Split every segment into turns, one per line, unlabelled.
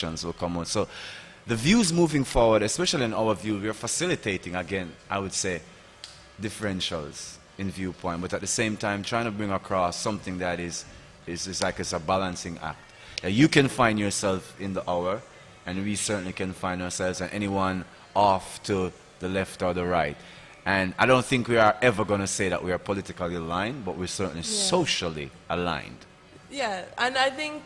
will come out. So the views moving forward, especially in our view, we are facilitating, again, I would say, differentials in viewpoint, but at the same time trying to bring across something that is like it's a balancing act. You can find yourself in the hour, and we certainly can find ourselves, and anyone off to the left or the right. And I don't think we are ever going to say that we are politically aligned, but we're certainly socially aligned.
Yeah, and I think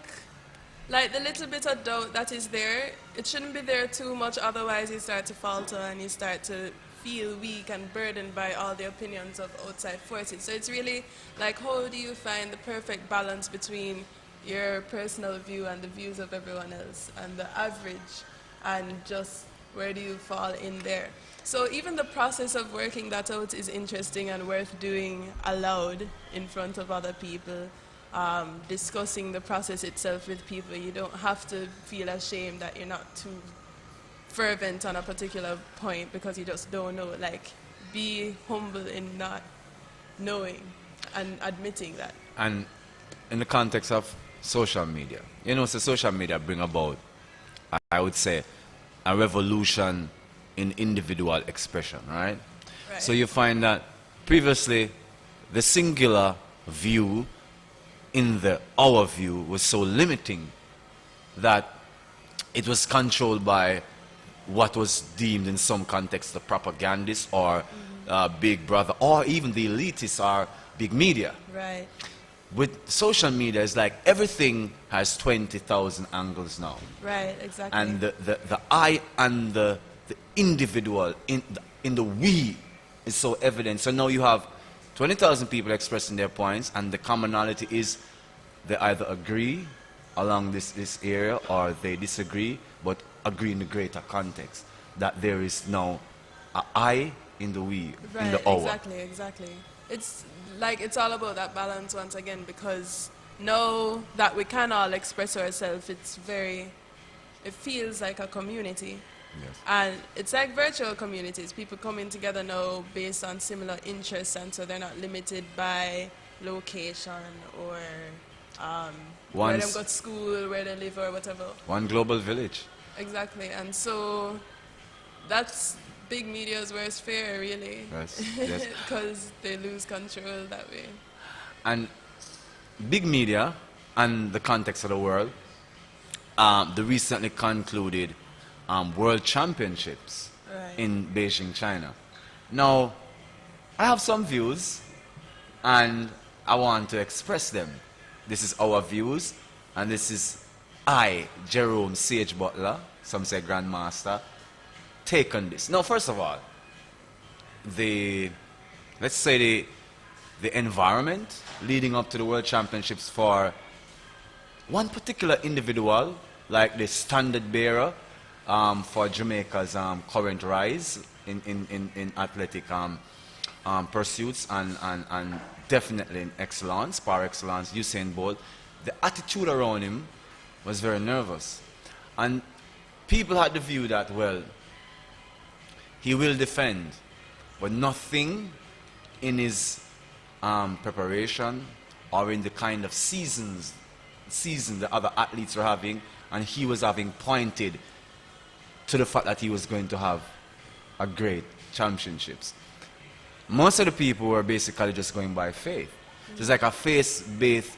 like the little bit of doubt that is there, it shouldn't be there too much, otherwise you start to falter and you start to feel weak and burdened by all the opinions of outside forces. So it's really like, how do you find the perfect balance between your personal view and the views of everyone else and the average, and just where do you fall in there? So even the process of working that out is interesting and worth doing aloud in front of other people. Discussing the process itself with people. You don't have to feel ashamed that you're not too fervent on a particular point because you just don't know. Like, be humble in not knowing and admitting that.
And in the context of social media, you know, so social media bring about, I would say, a revolution in individual expression, right? So you find that previously the singular view in our view was so limiting that it was controlled by what was deemed in some context the propagandists or big brother, or even the elitists or big media.
Right.
With social media, it's like everything has 20,000 angles now.
Right, exactly.
And the I and the individual in the we is so evident. So now you have 20,000 people expressing their points, and the commonality is they either agree along this area or they disagree, but agree in the greater context that there is now a I in the we, in the our.
Exactly. It's like, it's all about that balance once again, because now that we can all express ourselves, it feels like a community.
Yes.
And it's like virtual communities. People coming together now based on similar interests, and so they're not limited by location or where they go to school, where they live, or whatever.
One global village.
Exactly. And so that's big media's worst fear, really.
Yes.
Because they lose control that way.
And big media and the context of the world, the recently concluded World Championships in Beijing, China. Now, I have some views, and I want to express them. This is our views, and this is I, Jerome Sage Butler, some say Grandmaster, take on this. Now, first of all, let's say the environment leading up to the World Championships for one particular individual, like the standard bearer for Jamaica's current rise in athletic pursuits and definitely in excellence, par excellence, Usain Bolt, the attitude around him was very nervous. And people had the view that, well, he will defend, but nothing in his preparation or in the kind of season the other athletes were having, and he was having pointed to the fact that he was going to have a great championships. Most of the people were basically just going by faith. It's like a faith-based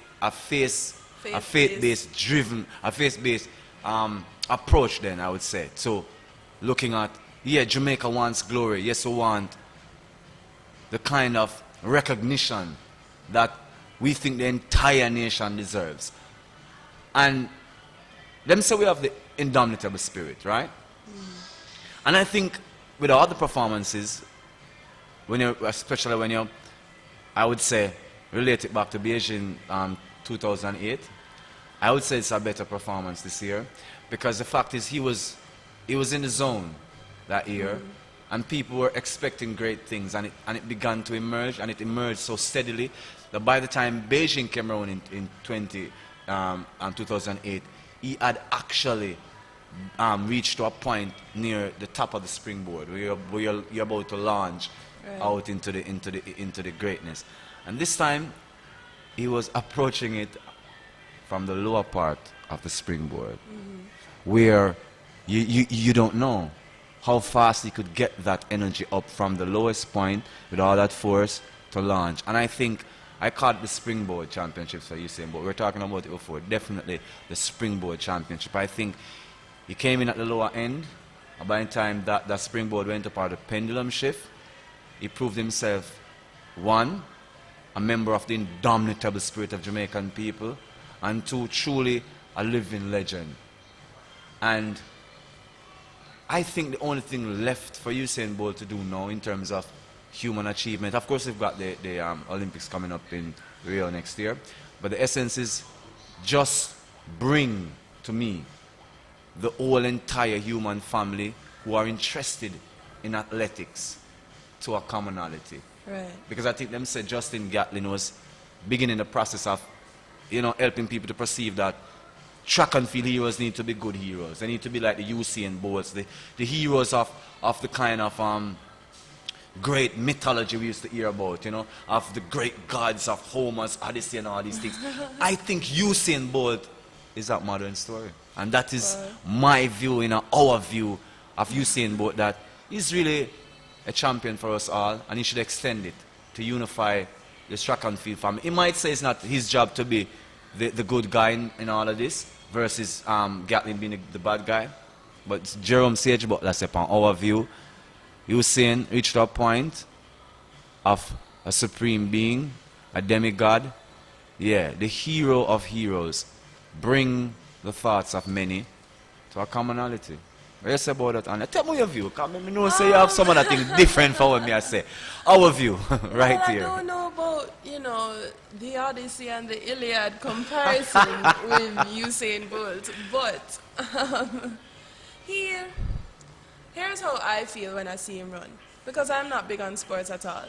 approach then, I would say. So looking at, Jamaica wants glory. Yes, we want the kind of recognition that we think the entire nation deserves. And let me say we have the indomitable spirit, right? And I think with all the performances, especially when you, I would say, relate it back to Beijing 2008, I would say it's a better performance this year, because the fact is he was in the zone that year, and people were expecting great things, and it began to emerge, and it emerged so steadily that by the time Beijing came around in 2008, he had actually reached to a point near the top of the springboard where you're about to launch out into the greatness. And this time he was approaching it from the lower part of the springboard. where you don't know how fast he could get that energy up from the lowest point with all that force to launch. And I think I caught the Springboard Championships for Usain, but we're talking about it before. Definitely the Springboard Championship. I think he came in at the lower end. And by the time that Springboard went up out of the pendulum shift, he proved himself, one, a member of the indomitable spirit of Jamaican people, and two, truly a living legend. And I think the only thing left for Usain Bolt to do now in terms of human achievement, of course we've got the Olympics coming up in Rio next year, but the essence is just bring to me the whole entire human family who are interested in athletics to a commonality.
Right.
Because I think them said Justin Gatlin was beginning the process of, helping people to perceive that track and field heroes need to be good heroes. They need to be like the Usain Bolts, the heroes of the kind of great mythology we used to hear about, of the great gods of Homer's Odyssey and all these things. I think Usain Bolt is that modern story. And that is my view, our view of Usain Bolt, that he's really a champion for us all, and he should extend it to unify the track and field family. He might say it's not his job to be the good guy in all of this, versus Gatlin being the bad guy. But Jerome Sage Butler said, upon our view, Usain reached a point of a supreme being, a demigod, the hero of heroes, bring the thoughts of many to a commonality. What you say about that, Ania? Tell me your view, because I know say you have some other thing different from what me I say. Our view, right
well,
here.
I don't know about, the Odyssey and the Iliad comparison with Usain Bolt, but here's how I feel when I see him run. Because I'm not big on sports at all.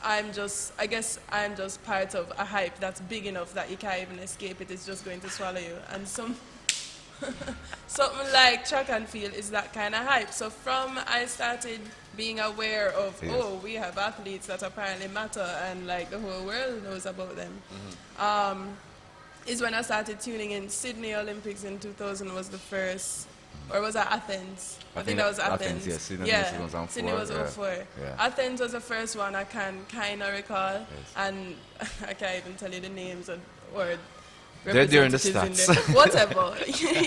I guess I'm just part of a hype that's big enough that you can't even escape it. It's just going to swallow you. And something like track and field is that kind of hype. So I started being aware of, we have athletes that apparently matter and like the whole world knows about them. Is when I started tuning in. Sydney Olympics in 2000 was the first, or was that Athens? I think that was Athens.
Yes,
Sydney was 04.
Yeah.
Athens was the first one I can kind of recall, and I can't even tell you the names or
they're there in the
representatives
stats.
in there. Whatever.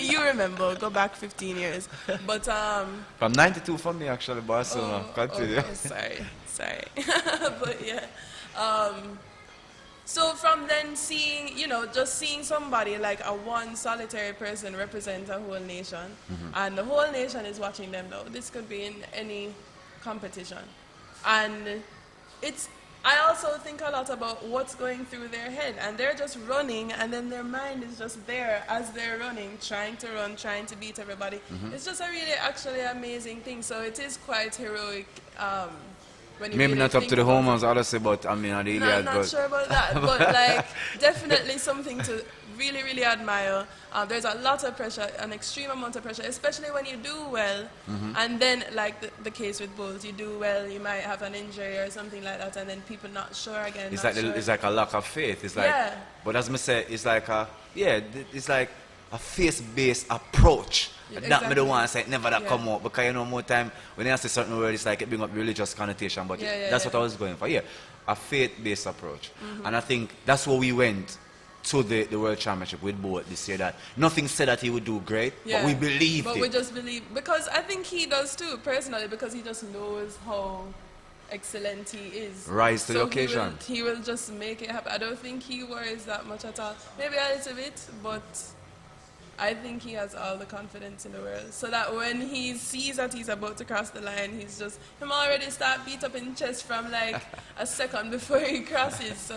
You remember, go back 15 years. But
From 92 for me actually, Barcelona. Continue.
Sorry. But yeah. So from then just seeing somebody like a one solitary person represent a whole nation, and the whole nation is watching them now. This could be in any competition. And I also think a lot about what's going through their head, and they're just running, and then their mind is just there as they're running, trying to run, trying to beat everybody. It's just a really actually amazing thing. So it is quite heroic. When you
Maybe
really
not up
think
to the
about it.
Homers, I'll say, but I mean, the Iliad.
Not sure about that, but like definitely something to really, really admire. There's a lot of pressure, an extreme amount of pressure, especially when you do well, and then like the case with Bulls, you do well, you might have an injury or something like that, and then people not sure again.
It's
not
like a lack of faith. It's like, but as I say, it's like it's like a faith-based approach. That me the one say never that come out, because more time when you say certain words, it's like it bring up religious connotation, but that's what I was going for. A faith-based approach. And I think that's where we went to the World Championship with Bolt this year. That nothing said that he would do great, but we believed it.
But we just believe, because I think he does too, personally, because he just knows how excellent he is.
Rise to the occasion.
He will just make it happen. I don't think he worries that much at all. Maybe a little bit, but I think he has all the confidence in the world. So that when he sees that he's about to cross the line, him already start beat up in chest from like a second before he crosses.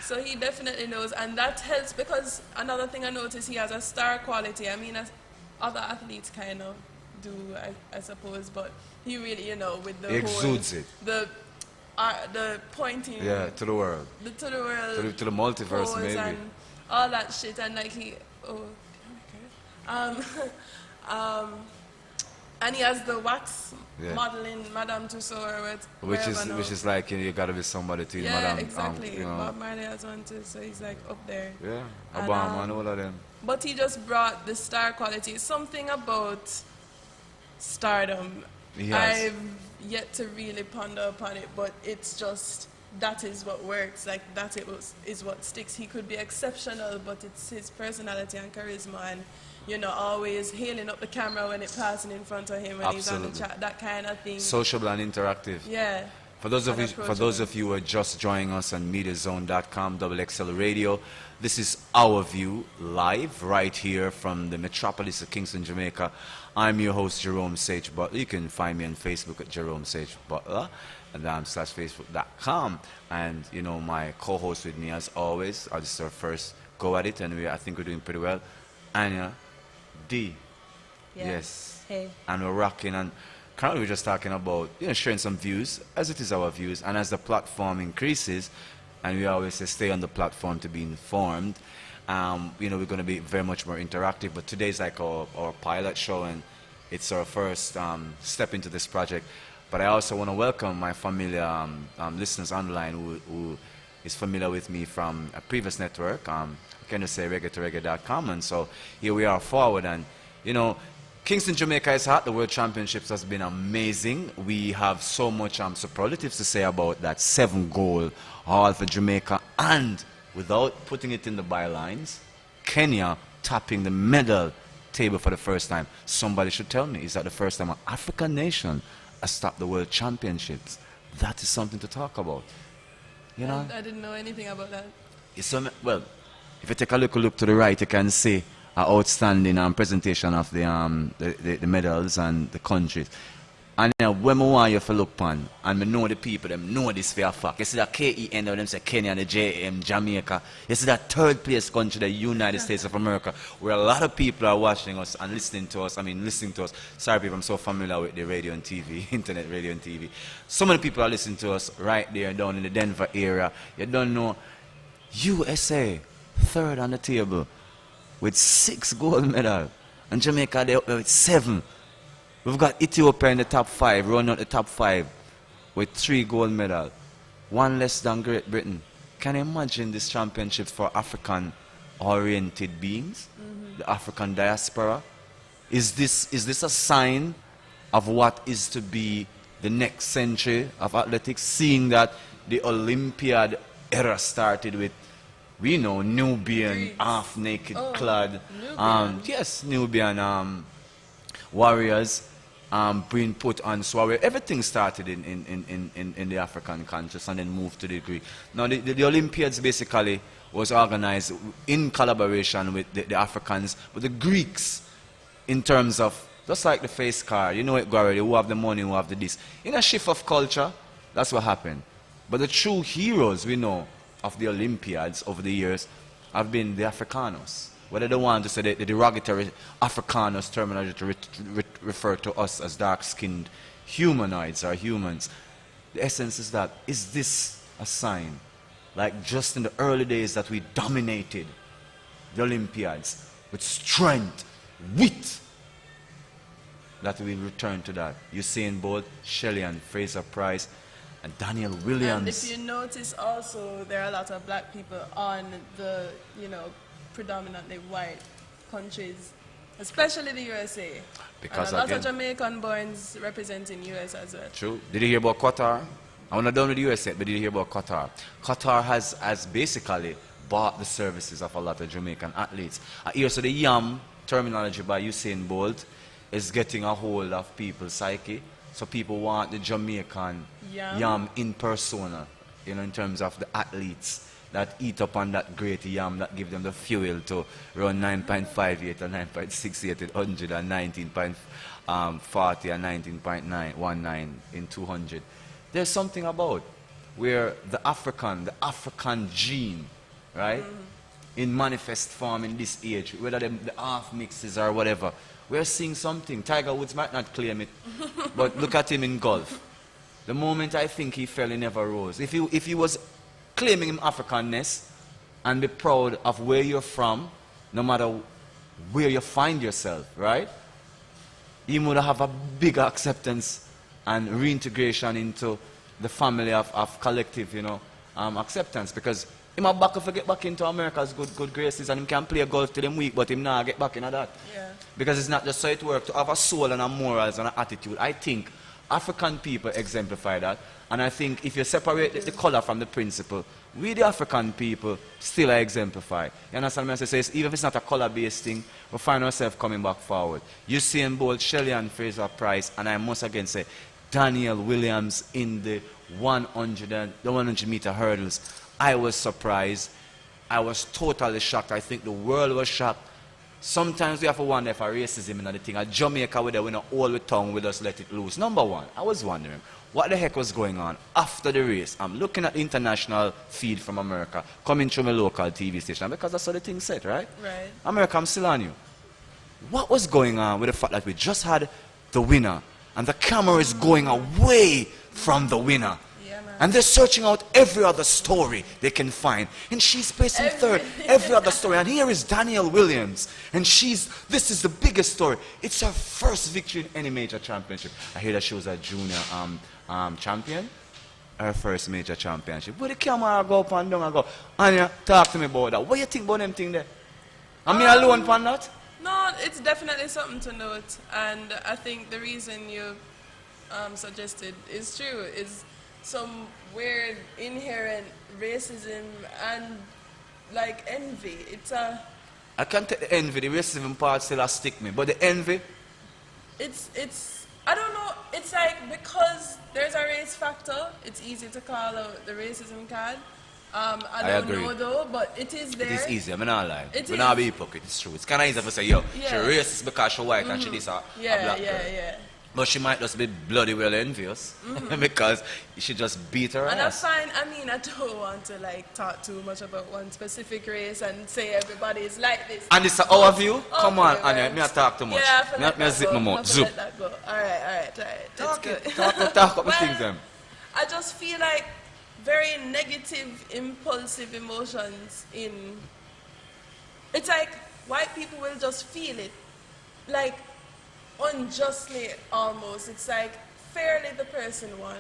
So he definitely knows, and that helps, because another thing I noticed, he has a star quality. I mean, as other athletes kind of do, I suppose, but he really, with the
he exudes it.
The pointing.
To the world.
To the world.
To the multiverse, maybe.
And all that shit, and like and he has the wax modeling Madame Tussauds,
which is like you gotta be somebody to
exactly. Bob Marley has one too, so he's like up there.
Obama and all of them.
but he just brought the star quality. Something about stardom.
Yes.
I've yet to really ponder upon it, but it's just that is what works. Like that is what sticks. He could be exceptional, but it's his personality and charisma, and always hailing up the camera when it's passing in front of him when he's on the
Absolutely.
chat. That kind of thing.
Sociable and interactive.
Yeah.
For those of
And
you who are just joining us on MediaZone.com, XXL Radio, this is Our View live right here from the metropolis of Kingston, Jamaica. I'm your host, Jerome Sage Butler. You can find me on Facebook at Jerome Sage Butler and /Facebook.com. And my co-host with me as always. This is our first go at it, and I think we're doing pretty well. Ania D.
Yeah.
Yes.
Hey.
And we're rocking, and currently we're just talking about sharing some views, as it is our views, and as the platform increases, and we always say stay on the platform to be informed. We're going to be very much more interactive, but today's like our pilot show, and it's our first step into this project. But I also want to welcome my familiar listeners online who is familiar with me from a previous network, I can just say reggae2reggae.com, and so here we are forward, and Kingston, Jamaica is hot. The World Championships has been amazing. We have so much superlatives to say about that 7-goal haul for Jamaica, and without putting it in the bylines, Kenya topping the medal table for the first time. Somebody should tell me, is that the first time an African nation has topped the World Championships? That is something to talk about.
I didn't know anything about that.
Well, if you take a look to the right, you can see an outstanding presentation of the medals and the countries. And when I want you to look upon, and I know the people, them know this for a fact. You see that KEN, them say Kenya, the JM, Jamaica. You see that third place country, the United States of America, where a lot of people are watching us and listening to us. Sorry people, I'm so familiar with the radio and TV, internet radio and TV. So many people are listening to us right there down in the Denver area. You don't know, USA, third on the table, with 6 gold medals, and Jamaica they're up there with 7. We've got Ethiopia in the top 5, running out the top 5 with 3 gold medals, 1 less than Great Britain. Can you imagine this championship for African-oriented beings, the African diaspora? Is this a sign of what is to be the next century of athletics, seeing that the Olympiad era started with, we know, Nubian, half-naked clad, Nubian warriors being put on soiree. Everything started in the African countries and then moved to the Greek. Now, the Olympiads basically was organized in collaboration with the Africans, but the Greeks, in terms of, just like the face card, it go already, who have the money, who have the this. In a shift of culture, that's what happened. But the true heroes, we know, of the Olympiads over the years have been the Africanos. Whether they want to say the derogatory Africanos terminology to refer to us as dark-skinned humanoids or humans. The essence is that, is this a sign? Like just in the early days that we dominated the Olympiads with strength, wit, that we return to that. Usain Bolt, Shelley and Fraser Price, and Daniel Williams.
And if you notice also, there are a lot of black people on the, predominantly white countries, especially the USA.
Because
and a lot of Jamaican borns representing US as well.
True. Did you hear about Qatar? I'm not done with the USA, but did you hear about Qatar? Qatar has basically bought the services of a lot of Jamaican athletes. Here, so the YAM terminology by Usain Bolt is getting a hold of people's psyche. So people want the Jamaican yam in persona, in terms of the athletes that eat up on that great yam that give them the fuel to run 9.58 or 9.68 at 100 and 19.40 and 19.19 in 200. There's something about where the African gene, right, in manifest form in this age, whether the half mixes or whatever, we're seeing something. Tiger Woods might not claim it, but look at him in golf. The moment I think he fell, he never rose. If he was claiming him Africanness and be proud of where you're from, no matter where you find yourself, right? He would have a bigger acceptance and reintegration into the family of collective, acceptance, because Him a back if he get back into America's good graces and him can play golf till him week, but him not get back into that.
Yeah.
Because it's not just so it works to have a soul and a morals and an attitude. I think African people exemplify that. And I think if you separate the color from the principle, we the African people still are exemplify. You understand what I say? So even if it's not a color-based thing, we find ourselves coming back forward. Usain Bolt, Shelley and Fraser Price, and I must again say, Daniel Williams in the 100 meter hurdles. I was surprised. I was totally shocked. I think the world was shocked. Sometimes we have to wonder if racism in the thing. At Jamaica, where they win all the tongue, we just let it loose. Number one, I was wondering, what the heck was going on after the race? I'm looking at the international feed from America, coming through my local TV station, because that's what the thing said, right?
Right.
America, I'm still on you. What was going on with the fact that we just had the winner, and the camera is going away from the winner? And they're searching out every other story they can find. And she's placing third, every other story. And here is Danielle Williams. And this is the biggest story. It's her first victory in any major championship. I hear that she was a junior champion. Her first major championship. Where the camera go up and down and go, Ania, talk to me about that. What do you think about them thing there? Am I alone for that?
No, it's definitely something to note. And I think the reason you suggested is true, is some weird inherent racism and like envy. It's a...
I can't take the envy, the racism part still has stick me, but the envy?
It's I don't know, it's like because there's a race factor, it's easy to call out the racism card. I don't
agree.
know though, but it is there.
It is easy, I'm not lying.
It
I'm not be hypocrite, it's true. It's kind of easy to say, yo,
Yeah.
she racist because she's white and she is a black girl.
Yeah.
But she might just be bloody well envious because she just beat her
And
ass.
that's fine. I mean, I don't want to like talk too much about one specific race and say everybody is like this.
And it's our view? Come on,
right.
Ania, me not talk too much.
Yeah, I feel like
Me zip my mouth. Zoop.
let that go. All right. It's good.
Talk up the
Well,
things them.
I just feel like very negative, impulsive emotions in... It's like white people will just feel it. Like, unjustly almost. It's like fairly the person won,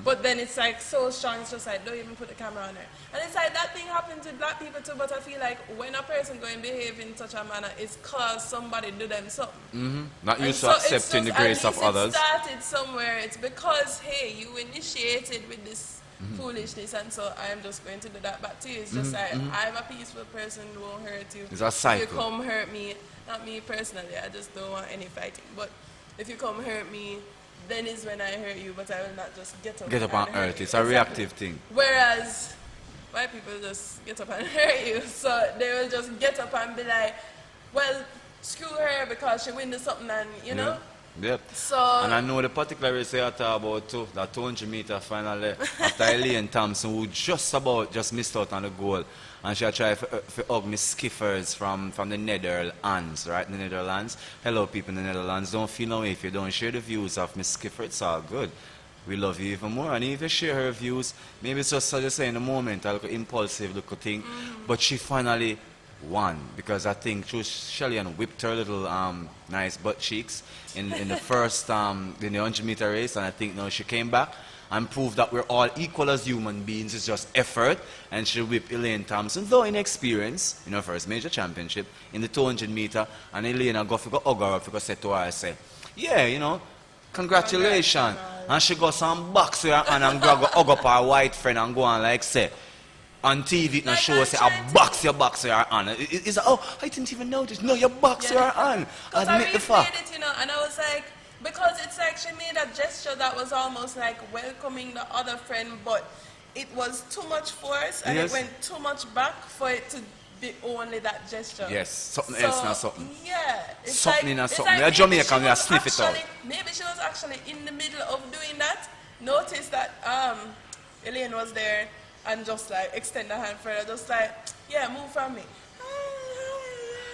but then it's like so strong, it's just like don't even put the camera on her. And it's like that thing happens to black people too, but I feel like when a person go and behave in such a manner, it's cause somebody do them something.
Not
And
used
so
to
it's
accepting the
just-
grace
at
of
least
others.
It started somewhere. It's because hey, you initiated with this foolishness, and so I'm just going to do that back to you. It's just like I'm a peaceful person, won't hurt you.
It's a cycle.
If you come hurt me, not me personally, I just don't want any fighting. But if you come hurt me, then is when I hurt you, but I will not just get up
and hurt.
you.
It's a reactive thing.
Whereas white people just get up and hurt you, so they will just get up and be like, well, screw her because she win something, and you know.
Yep.
So
And I know the particular race I talk about too, that 200 meter finally after Elaine Thompson, who just missed out on the goal. And she tried to hug Miss Skiffers from the Netherlands, right? The Netherlands. Hello, people in the Netherlands. Don't feel no way if you don't share the views of Miss Skiffer. It's all good. We love you even more. And if you share her views, maybe it's just, as you say, in the moment, a little impulsive little thing. But she finally won, because I think Shelly and whipped her little nice butt cheeks in the first in the 100 meter race. And I think now she came back and proved that we're all equal as human beings. It's just effort. And she whipped Elaine Thompson, though inexperienced, in her first major championship, in the 200 meter. And Elaine got to hug her up, because said to her, I say, yeah, you know, congratulations. And she got some box with her hand and go hug up her white friend and go on like say, on TV and show us, say, I box your her hand. It's like, oh, I didn't even notice. No, you box her hand. Admit the fact.
It, you know, and I was like, because it's like she made a gesture that was almost like welcoming the other friend, but it was too much force and
Yes.
it went too much back for it to be only that gesture.
Yes, something else, not something.
Yeah. It's
Something
like,
and something. We are
maybe
Jamaican,
she
we are
was
sniff it out.
Maybe she was actually in the middle of doing that, noticed that Elaine was there, and just like extend the hand further, just like, yeah, move from me.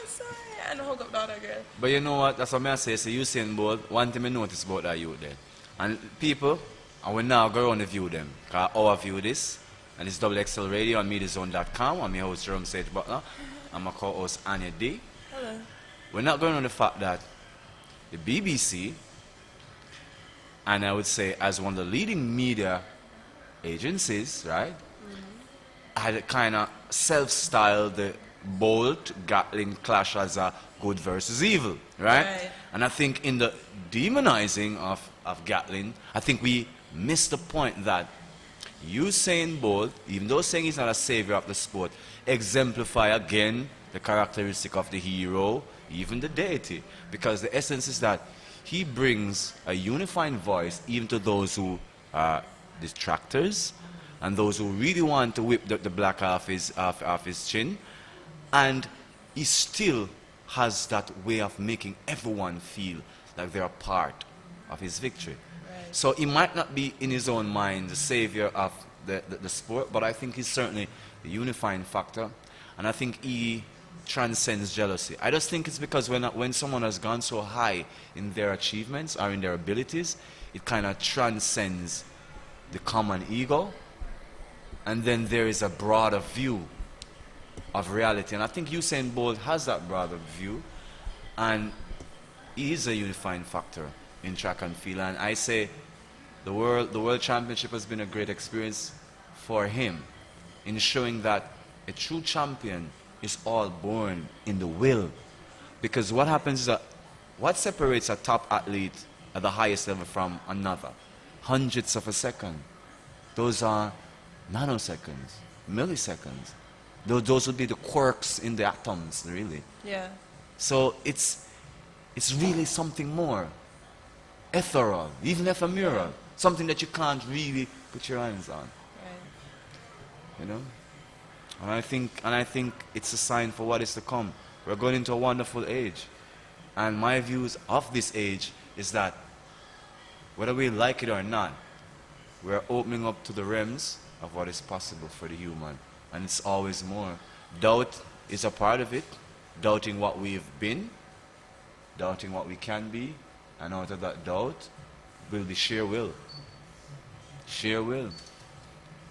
Sorry, and hug up the other girl.
But you know what? That's what I say. So Usain Bolt, one thing I notice about that youth there. And people, and we now go around and view them. Because our view this, and it's XXL Radio on MediaZone.com. I'm your host, Jerome Butler. I'm my co-host, Ania D.
Hello.
We're not going on the fact that the BBC, and I would say as one of the leading media agencies, right, had kind of self-styled the Bolt Gatlin clash as a good versus evil, right?
Right.
And I think in the demonizing of Gatlin, I think we missed the point that Usain Bolt, even though saying he's not a savior of the sport, exemplify again the characteristic of the hero, even the deity. Because the essence is that he brings a unifying voice even to those who are detractors and those who really want to whip the black off his chin. And he still has that way of making everyone feel like they're a part of his victory.
Right.
So he might not be in his own mind the savior of the sport, but I think he's certainly the unifying factor. And I think he transcends jealousy. I just think it's because when someone has gone so high in their achievements or in their abilities, it kind of transcends the common ego. And then there is a broader view of reality. And I think Usain Bolt has that broader view. And he is a unifying factor in track and field. And I say the World Championship has been a great experience for him in showing that a true champion is all born in the will. Because what happens is that what separates a top athlete at the highest level from another? Hundredths of a second. Those are nanoseconds, milliseconds. Those would be the quirks in the atoms, really.
Yeah.
So it's really something more ethereal, even ephemeral, something that you can't really put your hands on.
Right.
You know? And I think it's a sign for what is to come. We're going into a wonderful age. And my views of this age is that whether we like it or not, we're opening up to the realms of what is possible for the human. And it's always more. Doubt is a part of it. Doubting what we've been, doubting what we can be, and out of that doubt will be sheer will. Sheer will.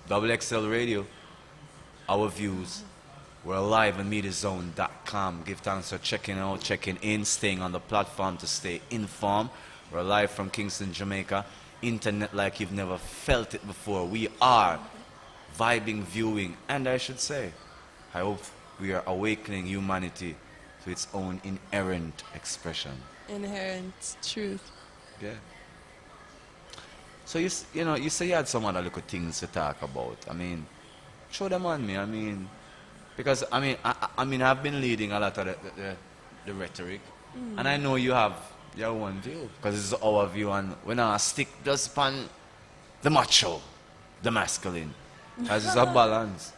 Double XL Radio, our views. We're live on MediaZone.com. Give thanks for checking out, checking in, staying on the platform to stay informed. We're live from Kingston, Jamaica. Internet like you've never felt it before. We are vibing, viewing, and I should say, I hope we are awakening humanity to its own inherent expression.
Inherent truth.
Yeah. So you say you had some other little things to talk about. I mean, show them on me. I mean, because I've been leading a lot of the rhetoric, and I know you have your own view because it's our view, and when I stick just on the macho, the masculine, as it's a balance.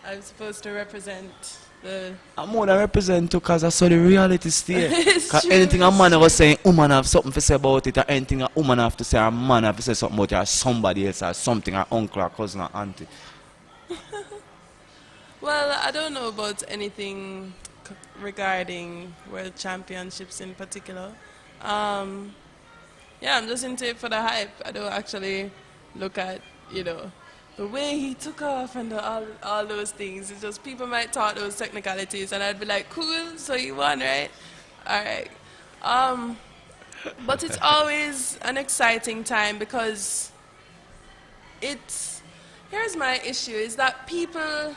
I'm supposed to represent the...
I'm more than represent too, because I saw the reality stay.
It's
Because
true,
anything a
it's
man
true.
was saying, woman have something to say about it, or anything a woman have to say, or a man have to say something about it, or somebody else, or something, or uncle, or cousin, or auntie.
Well, I don't know about anything regarding World Championships in particular. Yeah, I'm just into it for the hype. I don't actually look at, the way he took off and all those things. It's just people might talk those technicalities and I'd be like, cool, so you won, right? All right. But it's always an exciting time because here's my issue, is that people,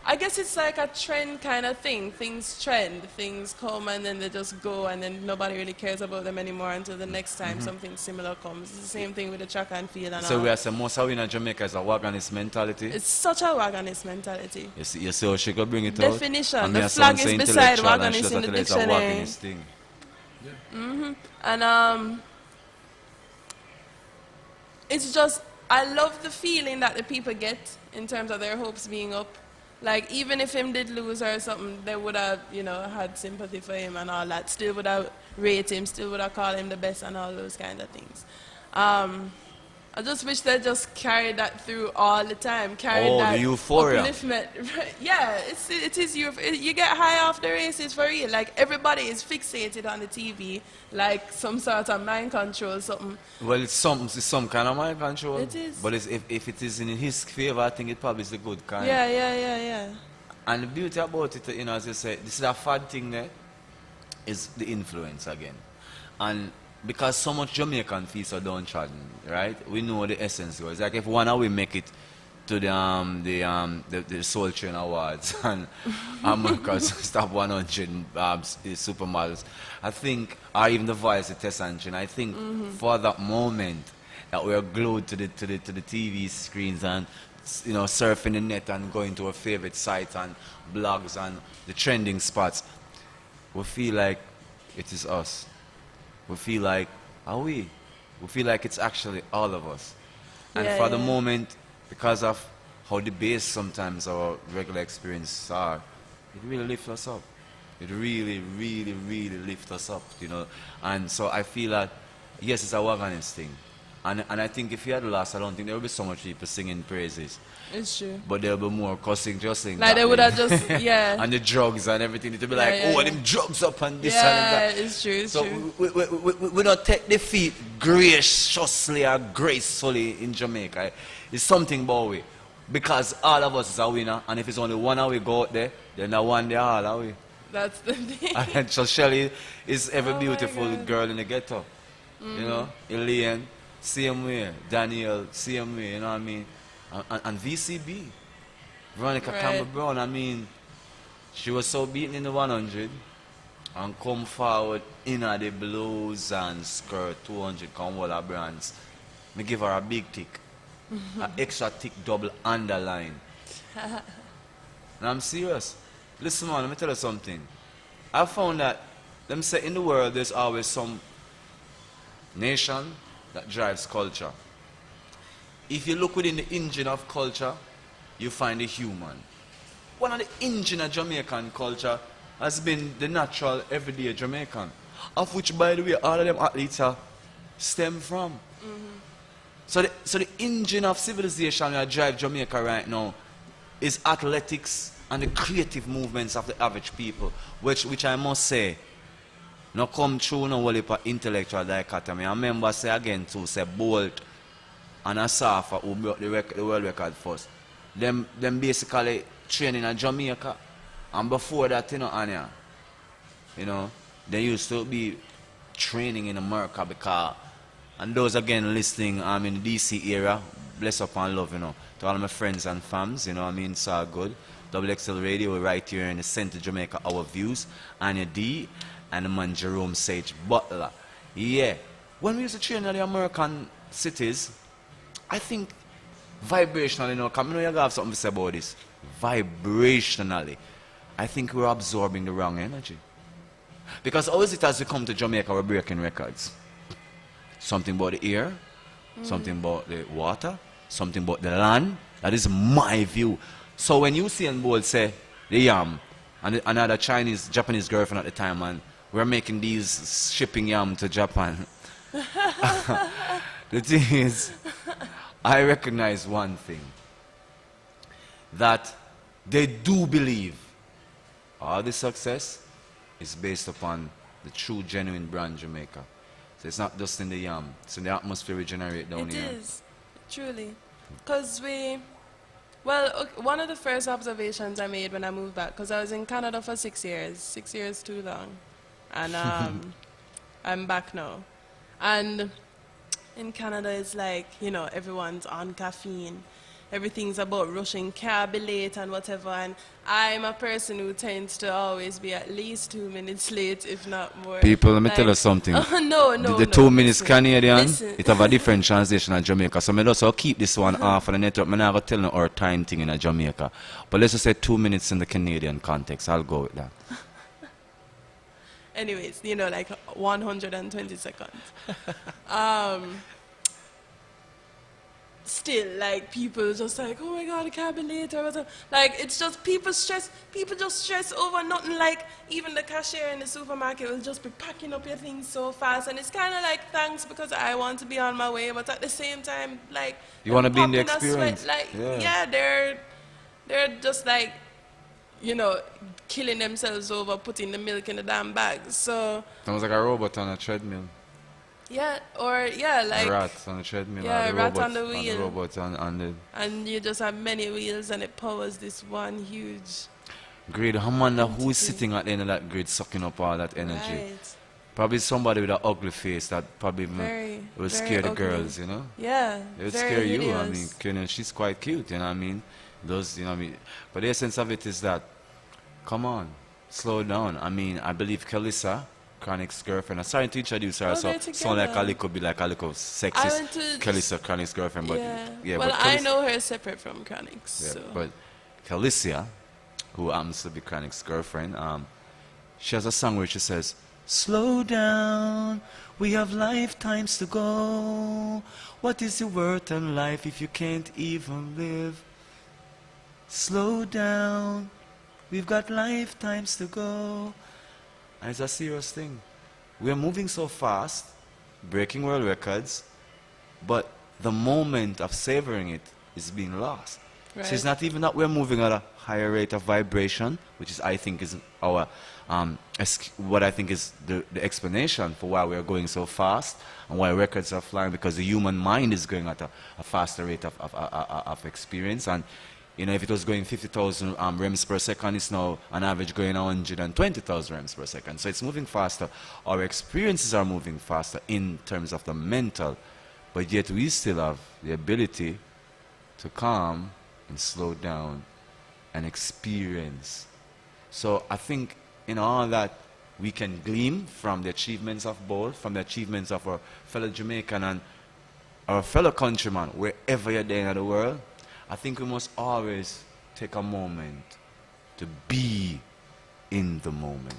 I guess it's like a trend kind of thing. Things trend, things come and then they just go and then nobody really cares about them anymore until the next time something similar comes. It's the same thing with the track and field and
So
all.
we are saying most of in Jamaica is a wagonist mentality.
It's such a wagonist mentality.
You see how she could bring it out?
Definition.
And
The
me a
flag
sound
is
say
beside
intellectual and she
wagonist
just
in the
tell it's a
dictionary.
wagonist thing.
And it's just, I love the feeling that the people get in terms of their hopes being up. Like, even if him did lose or something, they would have, had sympathy for him and all that. Still would have rated him, still would have called him the best and all those kind of things. I just wish they just carried that through all the time. Carried that
the euphoria.
upliftment. Yeah, it is you get high off the races for real. Like, everybody is fixated on the TV, like some sort of mind control, something.
Well, it's some kind of mind control.
It is.
But if it is in his favor, I think it probably is the good kind.
Yeah.
And the beauty about it, as you say, this is a fad thing there, is the influence again. And because so much Jamaican feel so downtrodden, right? We know the essence. It's like if one of we make it to the Soul Train Awards and America's Top 100 supermodels. I think, or even the Voice of Tess and Chin, I think for that moment that we are glued to the TV screens and surfing the net and going to our favorite sites and blogs and the trending spots, we feel like it is us. We feel like, are we? We feel like it's actually all of us. And for the moment, because of how the base sometimes our regular experiences are, it really lifts us up. It really, really, really lifts us up, And so I feel that, yes, it's a Wagonist thing. And I think if you had lost, I don't think there would be so much people singing praises.
It's true.
But there will be more cussing, just
like they would have just, yeah.
And the drugs and everything. It would be like, them drugs up and this and that.
Yeah, it's true, it's true.
We don't take defeat graciously or gracefully in Jamaica. It's something about we. Because all of us is a winner. And if it's only one of we go out there, then that one day all are we.
That's the thing.
And so Shelly is every beautiful girl in the ghetto. Elaine, same way. Daniel, same way, you know what I mean? And VCB, Veronica Campbell Brown, I mean, she was so beaten in the 100 and come forward in the blues and skirt 200 Cornwall brands. Me give her a big tick, an extra tick double underline. And I'm serious. Listen man, let me tell you something. I found that, let me say in the world there's always some nation that drives culture. If you look within the engine of culture, you find the human. One of the engine of Jamaican culture has been the natural, everyday Jamaican, of which, by the way, all of them athletes are stem from. So the engine of civilization that drive Jamaica right now is athletics and the creative movements of the average people, which I must say, no come true no whole heap of intellectual dichotomy. I remember say again too, say Bolt and Asafa who broke the world record first. Them basically training in Jamaica, and before that, Ania, they used to be training in America because, and those again listening, I'm in the DC area, bless up and love, to all my friends and fams, it's all good. XXL Radio right here in the center of Jamaica, our views, Ania D, and the man Jerome Sage Butler. Yeah, when we used to train in the American cities, I think vibrationally, come you have something to say about this. Vibrationally, I think we're absorbing the wrong energy. Because always it as we come to Jamaica, we're breaking records. Something about the air, something about the water, something about the land. That is my view. So when Usain Bolt say the yam, and another Japanese girlfriend at the time, and we're making these shipping yam to Japan. The thing is, I recognize one thing, that they do believe all the success is based upon the true, genuine brand Jamaica. So it's not just in the yam, it's in the atmosphere we generate down here.
It is, truly. Because one of the first observations I made when I moved back, because I was in Canada for 6 years, 6 years too long, and I'm back now. And in Canada, it's like, everyone's on caffeine. Everything's about rushing, can't be late and whatever. And I'm a person who tends to always be at least 2 minutes late, if not more.
People, let me tell you something.
No,
the 2 minutes
listen,
Canadian,
listen.
it have a different translation in Jamaica. So I also keep this one off on the network. I'm not going to tell you our time thing in Jamaica. But let's just say 2 minutes in the Canadian context. I'll go with that.
Anyways, like 120 seconds. Still, like, people just like, oh my God, I can't be late or whatever. Like, it's just people just stress over nothing. Like, even the cashier in the supermarket will just be packing up your things so fast. And it's kind of like, thanks, because I want to be on my way. But at the same time, like,
you want to be in the
popping a sweat,
experience.
like,
yeah,
they're just like, killing themselves over putting the milk in the damn bag. So
sounds like a robot on a treadmill.
Yeah, like
a rat on a treadmill.
Yeah,
or the
rat
robot,
on the wheel.
the robot on the.
And you just have many wheels, and it powers this one huge
grid. I wonder who is sitting at the end of that grid, sucking up all that energy.
Right.
Probably somebody with an ugly face that probably
Very,
will
very
scare the
ugly.
girls, you know?
Yeah,
It would
very
scare you. I mean,
hideous.
you know, she's quite cute, you know what I mean? Those, you know what I mean? But the essence of it is that, come on, slow down. I mean, I believe Kalissa, Chronic's girlfriend, I'm sorry to introduce her,
Oh,
so
they're
sound like a
together.
little bit like a little
I
sexist
went to
Kalissa, Chronic's girlfriend, but
yeah.
yeah,
Well,
but
I
Kalissa,
know her separate from Chronics,
yeah,
so
but Kalissa, who happens to be Chronic's girlfriend, she has a song where she says, slow down, we have lifetimes to go. What is the worth in life if you can't even live? Slow down, we've got lifetimes to go. And it's a serious thing. We're moving so fast, breaking world records, but the moment of savoring it is being lost. So
right.
it's not even that we're moving at a higher rate of vibration, which is, I think, is our what I think is the explanation for why we're going so fast and why records are flying, because the human mind is going at a faster rate of experience. And you know, if it was going 50,000 rems per second, it's now on average going 120,000 rems per second. So it's moving faster. Our experiences are moving faster in terms of the mental, but yet we still have the ability to calm and slow down and experience. So I think in all that we can glean from the achievements of both, from the achievements of our fellow Jamaican and our fellow countrymen, wherever you're there in the world, I think we must always take a moment to be in the moment.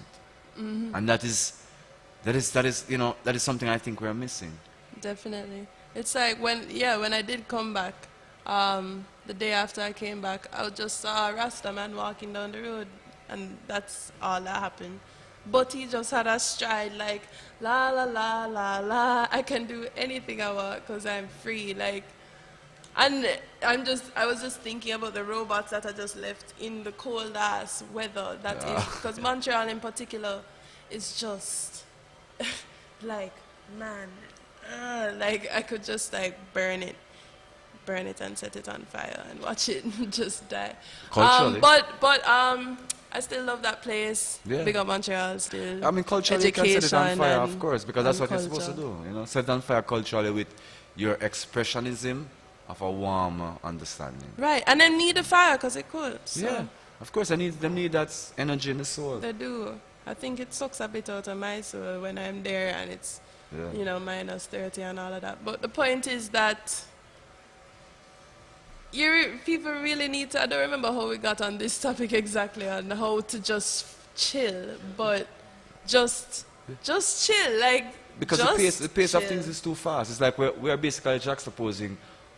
And that is, you know, that is something I think we're missing.
Definitely. It's like when I did come back, the day after I came back, I just saw a Rasta man walking down the road, and that's all that happened. But he just had a stride like, la la la la la, I can do anything I want because I'm free. Like, and I was just thinking about the robots that I just left in the cold ass weather that is, because Montreal in particular is just like, man, like I could just like burn it and set it on fire and watch it just die.
Culturally.
But I still love that place.
Yeah.
Big up Montreal still.
I mean, culturally you can set it on
Education
fire, of
and-
course, because that's
and
what you're supposed to
culture.
do. You know, set it on fire culturally with your expressionism of a warmer understanding.
Right, and then need the fire because it could. So
Yeah, of course, they need that energy in the soul.
they do. I think it sucks a bit out of my soul when I'm there and it's,
Yeah.
you know, minus 30 and all of that. But the point is that people really need to, I don't remember how we got on this topic exactly on how to just chill, but just chill, like,
Because
just
the pace of
chill.
things is too fast. It's like we're basically juxtaposing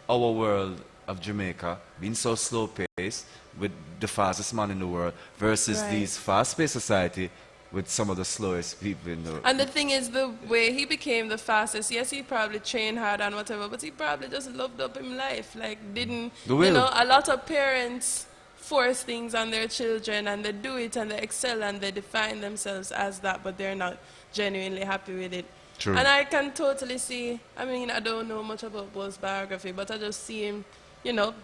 our world of Jamaica being so slow paced with the fastest man in the world versus
Right.
these fast paced society with some of the slowest people in the world.
And the thing is, the way he became the fastest, yes, he probably trained hard and whatever, but he probably just loved up in life. Like, didn't,
The
you
will.
know, a lot of parents force things on their children and they do it and they excel and they define themselves as that, but they're not genuinely happy with it.
True.
And I can totally see, I mean, I don't know much about Bo's biography, but I just see him, you know,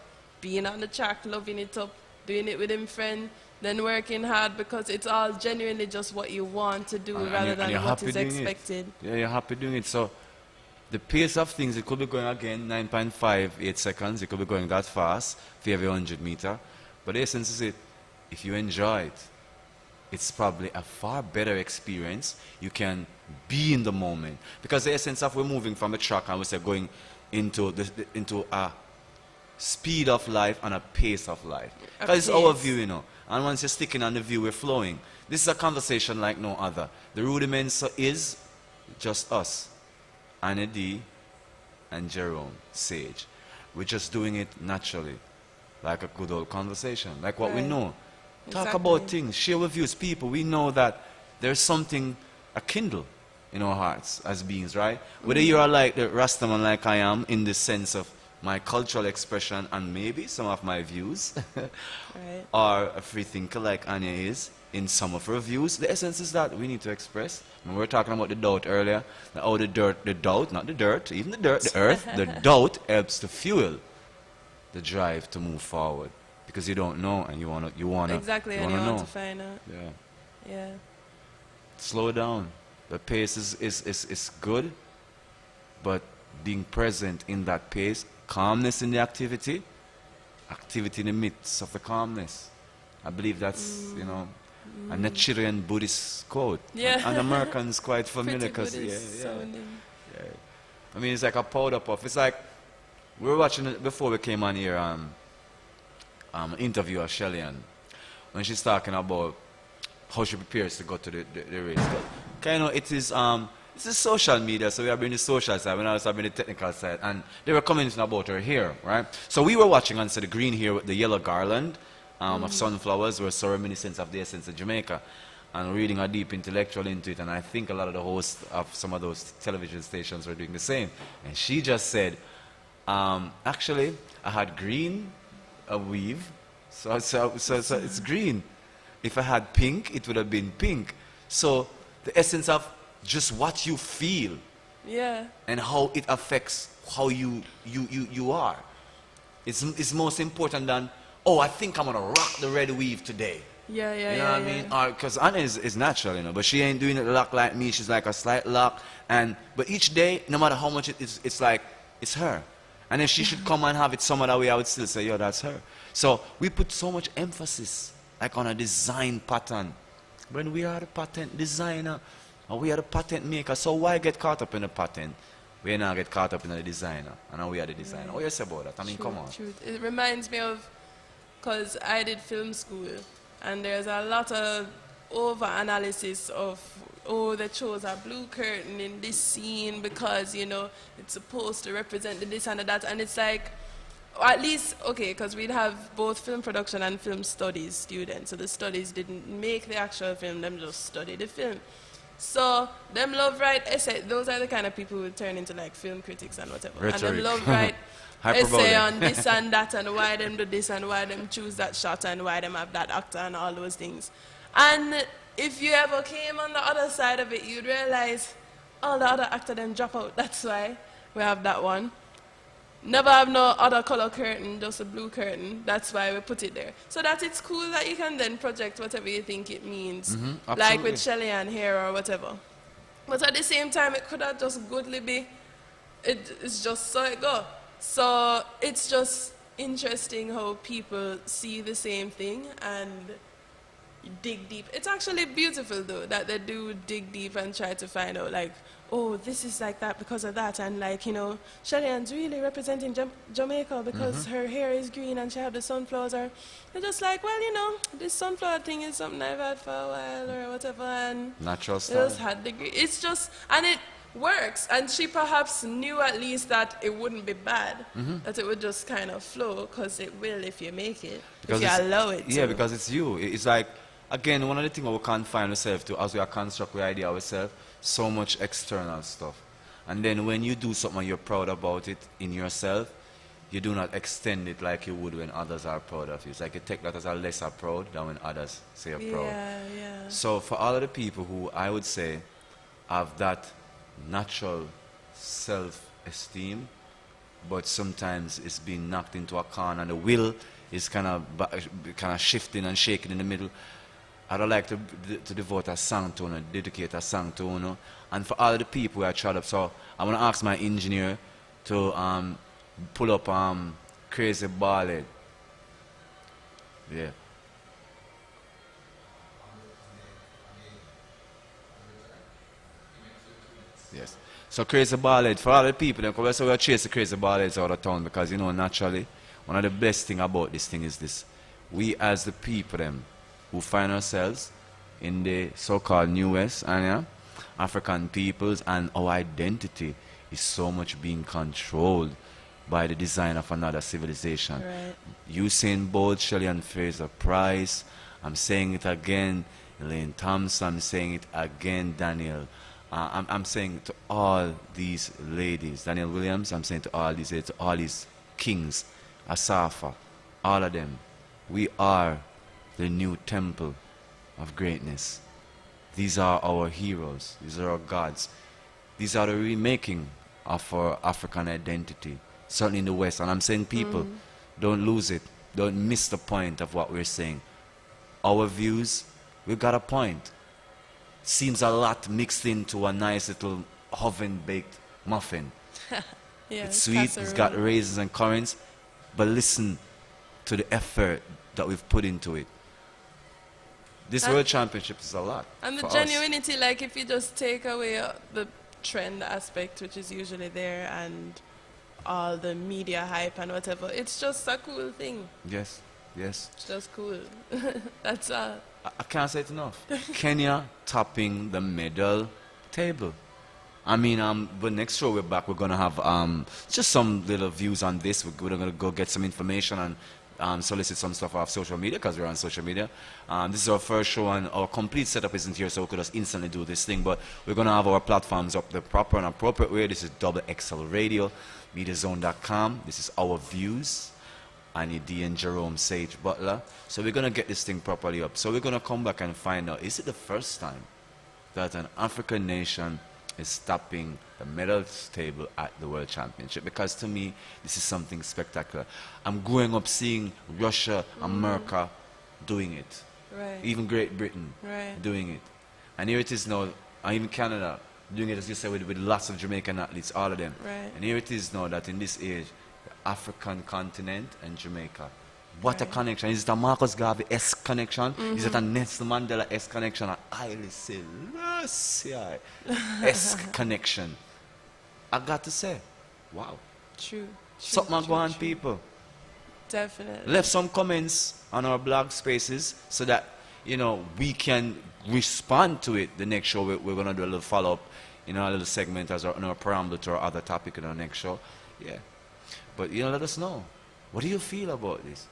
being on the track, loving it up, doing it with him friend, then working hard because it's all genuinely just what you want to do rather than
you're
what
happy
is
doing
expected.
It. Yeah, you're happy doing it. So the pace of things, it could be going again 9.58 seconds. It could be going that fast for every 100 meter. But the essence is it, if you enjoy it, it's probably a far better experience. You can be in the moment. Because the essence of we're moving from a track and we say going into into a speed of life and a pace of life. Because it's our
pace.
view, you know. And once you're sticking on the view, we're flowing. This is a conversation like no other. The rudiments is just us, Ania D and Jerome, Sage. We're just doing it naturally, like a good old conversation, like what we
Right.
know. Talk
Exactly.
about things, share with views. People, we know that there's something, a kindle in our hearts as beings, right? Whether you are like the Rastaman like I am in the sense of my cultural expression and maybe some of my views,
Right.
or a free thinker like Ania is in some of her views, the essence is that we need to express. And we were talking about the doubt earlier, that how the doubt, not the dirt, even the dirt, the earth, the doubt helps to fuel the drive to move forward. Because you don't know and you wanna
Exactly, and you
know.
want to find out.
Yeah.
Yeah.
Slow down. The pace is good, but being present in that pace, calmness in the activity, activity in the midst of the calmness. I believe that's, you know, a Nigerian Buddhist quote.
Yeah.
And Americans quite familiar
Pretty
because,
Buddhist
yeah.
sounding.
I mean, it's like a powder puff. It's like, we were watching it before we came on here, interview of Shelly, and when she's talking about how she prepares to go to the race. Kind of, it is social media, so we are bringing the social side, we also bring the technical side, and they were commenting about her hair, right? So we were watching on the green hair with the yellow garland of sunflowers were so reminiscent of the essence of Jamaica, and reading a deep intellectual into it, and I think a lot of the hosts of some of those television stations were doing the same. And she just said, actually, I had green a weave, so it's green. If I had pink, it would have been pink. So the essence of just what you feel,
Yeah.
and how it affects how you are. It's most important than, oh, I think I'm gonna rock the red weave today.
Yeah, yeah,
You know
yeah.
what I mean? Because Ania is natural, you know, but she ain't doing it lock like me. She's like a slight lock, but each day, no matter how much it's like it's her. And if she should come and have it some other way, I would still say, yo, that's her. So we put so much emphasis like on a design pattern, when we are the patent designer, or we are the patent maker. So why get caught up in the patent? We now get caught up in the designer, and now we are the designer. What you say about that? I mean, come on.
Truth. It reminds me of, because I did film school, and there's a lot of over-analysis of, oh, they chose a blue curtain in this scene because, you know, it's supposed to represent the this and the that, and it's like, or at least, okay, because we'd have both film production and film studies students, so the studies didn't make the actual film, them just study the film. So, them love write essay, those are the kind of people who turn into like film critics and whatever.
Rhetoric.
And them love write
Hyperbole.
essay on this and that, and why them do this, and why them choose that shot, and why them have that actor, and all those things. And if you ever came on the other side of it, you'd realize all the other actors them drop out. That's why we have that one. Never have no other color curtain, just a blue curtain. That's why we put it there. So that it's cool that you can then project whatever you think it means. Like with Shelly and hair or whatever. But at the same time, it could have just goodly be, it's just so it go. So it's just interesting how people see the same thing and dig deep. It's actually beautiful though, that they do dig deep and try to find out like, oh, this is like that because of that, and like, you know, Shelly-Ann's really representing Jamaica because her hair is green and she have the sunflowers, or they're just like, well, you know, this sunflower thing is something I've had for a while or whatever, and
natural
it
style.
just had the it's just, and it works, and she perhaps knew at least that it wouldn't be bad, that it would just kind of flow, because it will if you make it,
Because
if you
it's-
allow it to.
Yeah, because it's you. It's like, again, one of the things we can't find ourselves to as we are construct the idea ourselves, so much external stuff. And then when you do something you're proud about it in yourself, you do not extend it like you would when others are proud of you. It's like you take that as a lesser proud than when others say you're proud.
Yeah.
So for all of the people who I would say have that natural self-esteem, but sometimes it's being knocked into a corner and the will is kind of shifting and shaking in the middle, I'd like to devote a song to you, dedicate a song to you, and for all the people who are tried up. So I want to ask my engineer to pull up Crazy Ballad. Yeah. Yes. So Crazy Ballad, for all the people, because we are chasing Crazy Ballads out of town, because, you know, naturally, one of the best thing about this thing is this. We as the people, who find ourselves in the so-called New West, Ania, African peoples, and our identity is so much being controlled by the design of another civilization.
Right.
Usain Bolt, Shelly-Ann Fraser-Price, I'm saying it again, Elaine Thompson, I'm saying it again, Daniel. I'm saying to all these ladies, Daniel Williams, I'm saying to all these ladies, to all these kings, Asafa, all of them, we are the new temple of greatness. These are our heroes. These are our gods. These are the remaking of our African identity, certainly in the West. And I'm saying, people, don't lose it. Don't miss the point of what we're saying. Our views, we've got a point. seems a lot mixed into a nice little oven-baked muffin.
Yeah,
It's sweet, it's got
casserole.
raisins and currants, but listen to the effort that we've put into it. This
And-
World Championship is a lot
And the
for us.
genuinity, like if you just take away the trend aspect, which is usually there, and all the media hype and whatever, it's just a cool thing.
Yes, yes.
It's just cool. That's all.
I can't say it enough. Kenya topping the medal table. I mean, but next show we're back, we're gonna have just some little views on this. We're gonna go get some information and solicit some stuff off social media because we're on social media. This is our first show and our complete setup isn't here, so we could just instantly do this thing. But we're gonna have our platforms up the proper and appropriate way. This is Double XL Radio, MediaZone.com. This is Our Views. Ania D and Jerome Sage Butler. So we're gonna get this thing properly up. So we're gonna come back and find out, is it the first time that an African nation is topping the medals table at the World Championship? Because to me, this is something spectacular. I'm growing up seeing Russia, America doing it.
Right.
Even Great Britain
Right.
doing it. And here it is now, and even Canada doing it, as you said, with lots of Jamaican athletes, all of them.
Right.
And here it is now that in this age, the African continent and Jamaica. What a
Right.
connection. Is it a Marcus Garvey-esque connection? Is it a Nelson Mandela-esque connection? An Haile Selassie-esque connection? I got to say, wow.
True.
Something
true,
go on,
true.
people.
Definitely.
Left some comments on our blog spaces so that, you know, we can respond to it the next show. We're going to do a little follow-up, you know, a little segment as our, in our preamble to our other topic in our next show. Yeah. But, you know, let us know. What do you feel about this?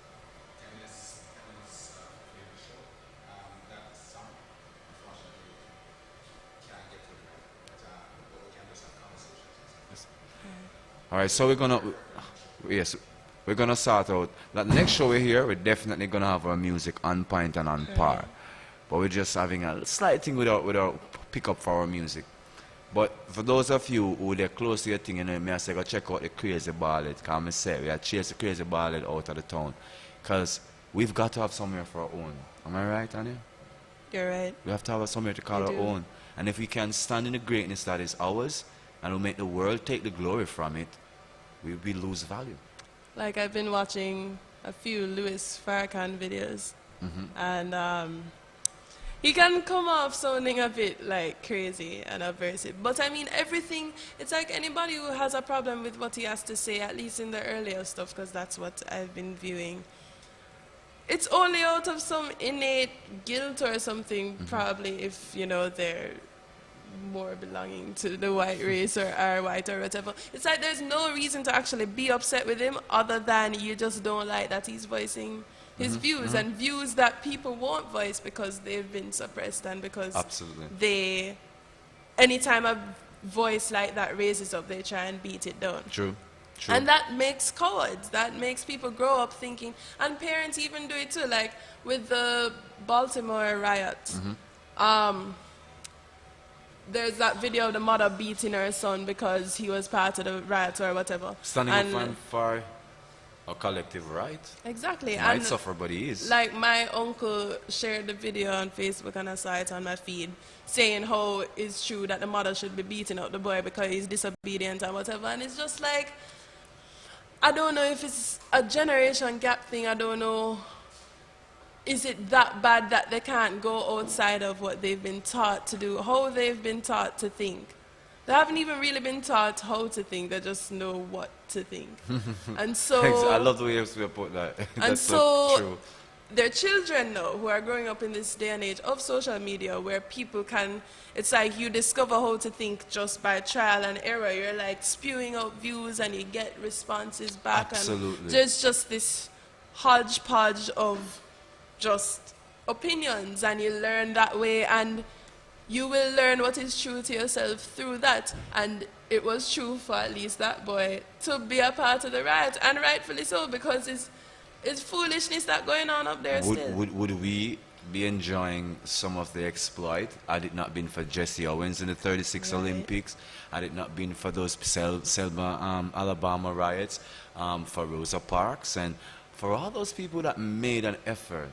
All right, so we're gonna sort out. Like the next show we're here, we're definitely gonna have our music on point and on par. But we're just having a slight thing with our pickup for our music. But for those of you who are close to your thing, you know, may I say go check out the Crazy Ballad. Because I say we have chased the Crazy Ballad out of the town. Because we've got to have somewhere for our own. Am I right, Ania?
You're right.
We have to have somewhere to call
We
our
do.
own. And if we can stand in the greatness that is ours, and we'll make the world take the glory from it, we lose value.
Like I've been watching a few Louis Farrakhan videos, and he can come off sounding a bit like crazy and aversive. But I mean, everything, it's like anybody who has a problem with what he has to say, at least in the earlier stuff, because that's what I've been viewing. It's only out of some innate guilt or something, probably, if, you know, they're more belonging to the white race or are white or whatever. It's like there's no reason to actually be upset with him other than you just don't like that he's voicing his views and views that people won't voice because they've been suppressed and because
Absolutely.
they, anytime a voice like that raises up, they try and beat it down.
True. True.
And that makes cowards. That makes people grow up thinking, and parents even do it too. Like with the Baltimore riot, there's that video of the mother beating her son because he was part of the riot or whatever.
Standing
and
up for a collective right.
exactly.
Might
And
suffer, but he is.
like my uncle shared the video on Facebook and I saw it on my feed, saying how it's true that the mother should be beating up the boy because he's disobedient and whatever. And it's just like, I don't know if it's a generation gap thing. I don't know. Is it that bad that they can't go outside of what they've been taught to do, how they've been taught to think? They haven't even really been taught how to think. They just know what to think. And so
I love the way you put that.
and
That's
so
true.
their children now who are growing up in this day and age of social media where people can, it's like you discover how to think just by trial and error. You're like spewing out views and you get responses back.
Absolutely.
And there's just this hodgepodge of just opinions and you learn that way and you will learn what is true to yourself through that. And it was true for at least that boy to be a part of the riot, and rightfully so, because it's foolishness that going on up there still.
Would we be enjoying some of the exploit had it not been for Jesse Owens in the 36
Right.
Olympics, had it not been for those Selma, Alabama riots, for Rosa Parks, and for all those people that made an effort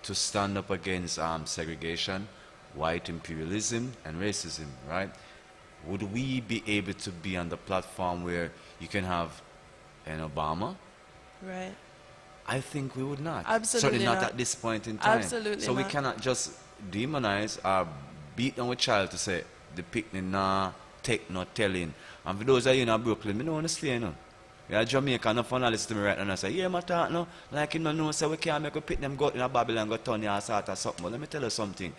to stand up against segregation? white imperialism and racism, right? Would we be able to be on the platform where you can have an Obama?
Right.
I think we would not.
Absolutely
Certainly not
not.
at this point in time.
Absolutely
So we
not.
cannot just demonize or beat down a child to say the picnic nah take no telling. And for those of you in Brooklyn, me don't understand, you know. Yeah, Jamaica, no fun listen to me right now and I say, yeah, my talk no, like you know, say we can't make a pit them go in a Babylon, go turn your sort or something. But let me tell you something.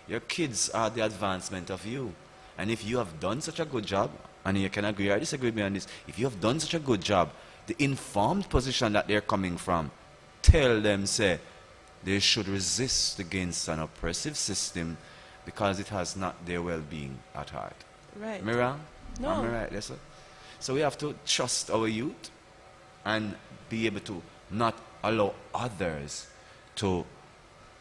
Your kids are the advancement of you. And if you have done such a good job, and you can agree or disagree with me on this, if you have done such a good job, the informed position that they're coming from, tell them, say, they should resist against an oppressive system because it has not their well-being at heart.
Right.
Am I wrong?
No.
Am I right, Lisa? So we have to trust our youth and be able to not allow others to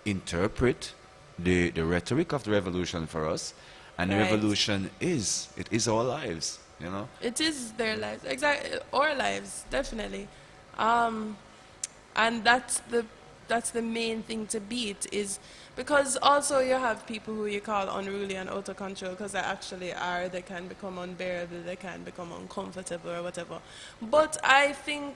interpret the rhetoric of the revolution for us. And the
Right.
revolution it is our lives, you know?
It is their lives, exactly, our lives, definitely, and that's the main thing to beat is because also you have people who you call unruly and out of control because they actually are. They can become unbearable, they can become uncomfortable or whatever. But I think,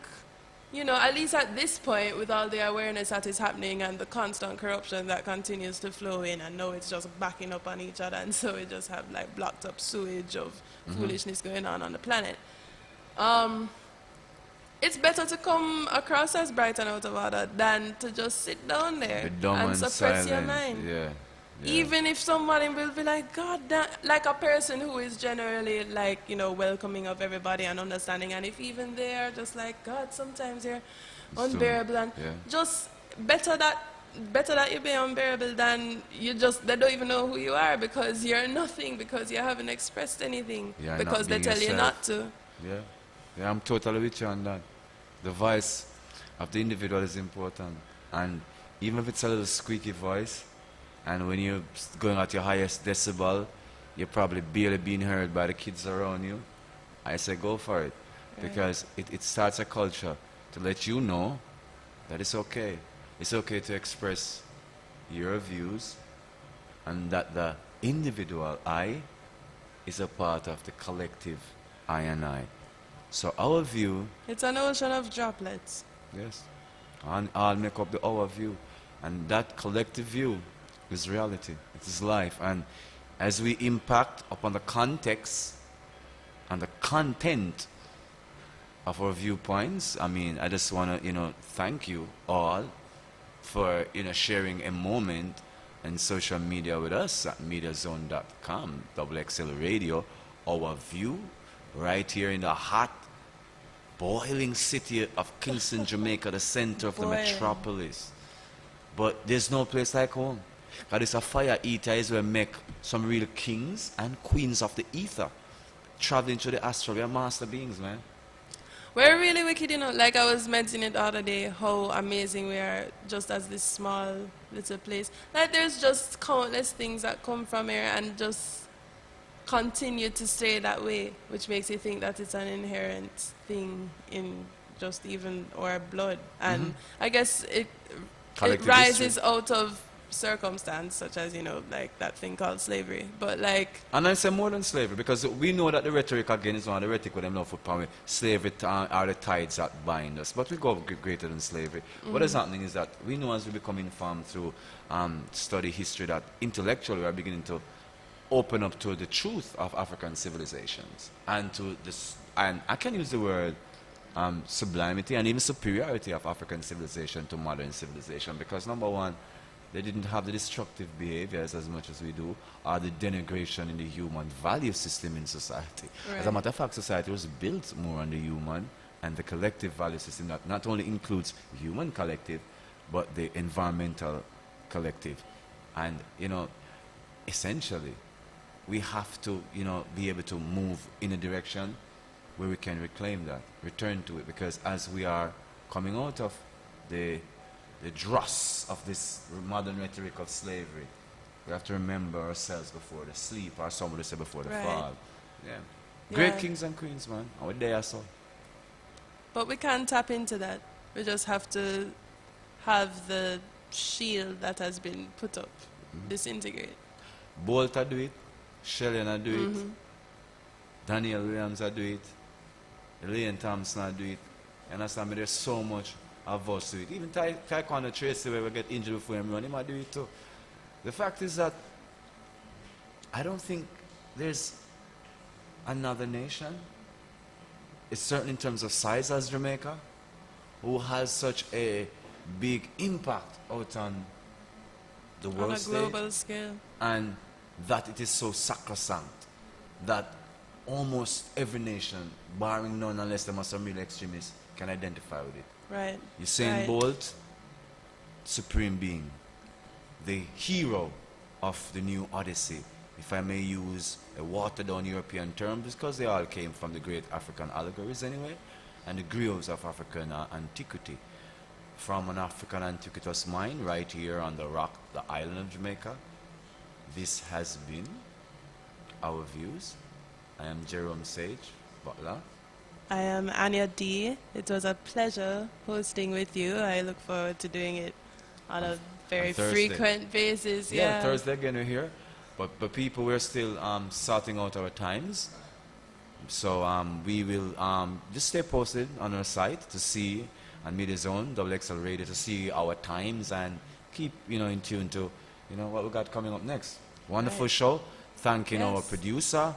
you know, at least at this point, with all the awareness that is happening and the constant corruption that continues to flow in, and now it's just backing up on each other, and so we just have like blocked up sewage of foolishness going on the planet. It's better to come across as bright and out of order than to just sit down there
Be dumb
and suppress
silent.
your mind.
Yeah.
Even if somebody will be like, God damn, like a person who is generally like, you know, welcoming of everybody and understanding, and if even they are just like, God, sometimes you're unbearable, and just better that you be unbearable than you just, they don't even know who you are because you're nothing, because you haven't expressed anything,
Yeah,
because
not
they tell
being
you
yourself.
not to.
Yeah. Yeah, I'm totally with you on that. The voice of the individual is important. And even if it's a little squeaky voice, and when you're going at your highest decibel, you're probably barely being heard by the kids around you, I say go for it.
Right.
Because it starts a culture to let you know that it's okay. It's okay to express your views, and that the individual I is a part of the collective I and I. So our view,
It's an ocean of droplets.
yes, and I'll make up our view. And that collective view is reality. It is life. And as we impact upon the context and the content of our viewpoints, I mean, I just want to, thank you all for, sharing a moment in social media with us at mediazone.com, XXL Radio, our view, right here in the hot, boiling city of Kingston, Jamaica, the center of the
Boiling.
metropolis. But there's no place like home. Because it's a fire eater is where make some real kings and queens of the ether traveling through the astral. We are master beings, man.
We're really wicked, you know, like I was mentioning the other day, how amazing we are just as this small little place. Like there's just countless things that come from here and just continue to stay that way, which makes you think that it's an inherent thing in just even our blood. And I guess it
Collective
rises
history.
out of circumstance, such as, like that thing called slavery. But like,
And I say more than slavery, because we know that the rhetoric again is one of the rhetoric with them love for power. Slavery are the tides that bind us. But we go greater than slavery. What is happening is that we know as we become informed through study history that intellectually we are beginning to open up to the truth of African civilizations and to this, and I can use the word sublimity and even superiority of African civilization to modern civilization, because number one, they didn't have the destructive behaviors as much as we do, or the denigration in the human value system in society. As a
Right.
matter of fact, society was built more on the human and the collective value system that not only includes human collective, but the environmental collective. And, essentially, we have to, be able to move in a direction where we can reclaim that, return to it, because as we are coming out of the dross of this modern rhetoric of slavery, we have to remember ourselves before the sleep, or somebody said before the
Right.
fall. Yeah. Great
Yeah.
kings and queens, man. And we're there, so.
but we can't tap into that. We just have to have the shield that has been put up disintegrate.
Bolt do it, Shelley do it, Daniel Williams do it, Elaine Thompson do it. You understand me? There's so much of us do it. Even Taekwondo Tracy, where we get injured before him run, he might do it too. The fact is that I don't think there's another nation, it's certain in terms of size as Jamaica, who has such a big impact out on the world
On a
stage,
global scale.
and that it is so sacrosanct that almost every nation, barring none unless they must have real extremists, can identify with it.
Right.
Usain
right.
Bolt, supreme being, the hero of the new Odyssey, if I may use a watered-down European term, because they all came from the great African allegories anyway, and the griots of African antiquity. From an African antiquitous mind, right here on the rock, the island of Jamaica, this has been our views. I am Jerome Sage, Butler.
I am Ania D. It was a pleasure hosting with you. I look forward to doing it on a very
on Thursday.
frequent basis.
Yeah, Thursday again we're here. But people, we're still sorting out our times. So we will just stay posted on our site to see, and Media Zone, XXL Radio, to see our times and keep, in tune to, what we got coming up next. Wonderful show. Thanking our producer,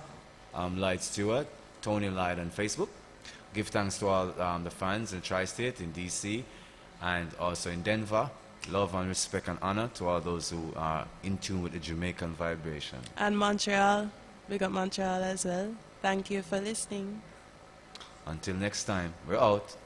Light Stewart, Tony Light on Facebook. Give thanks to all the fans in Tri-State, in D.C., and also in Denver. Love and respect and honor to all those who are in tune with the Jamaican vibration.
And Montreal. We got Montreal as well. Thank you for listening.
Until next time, we're out.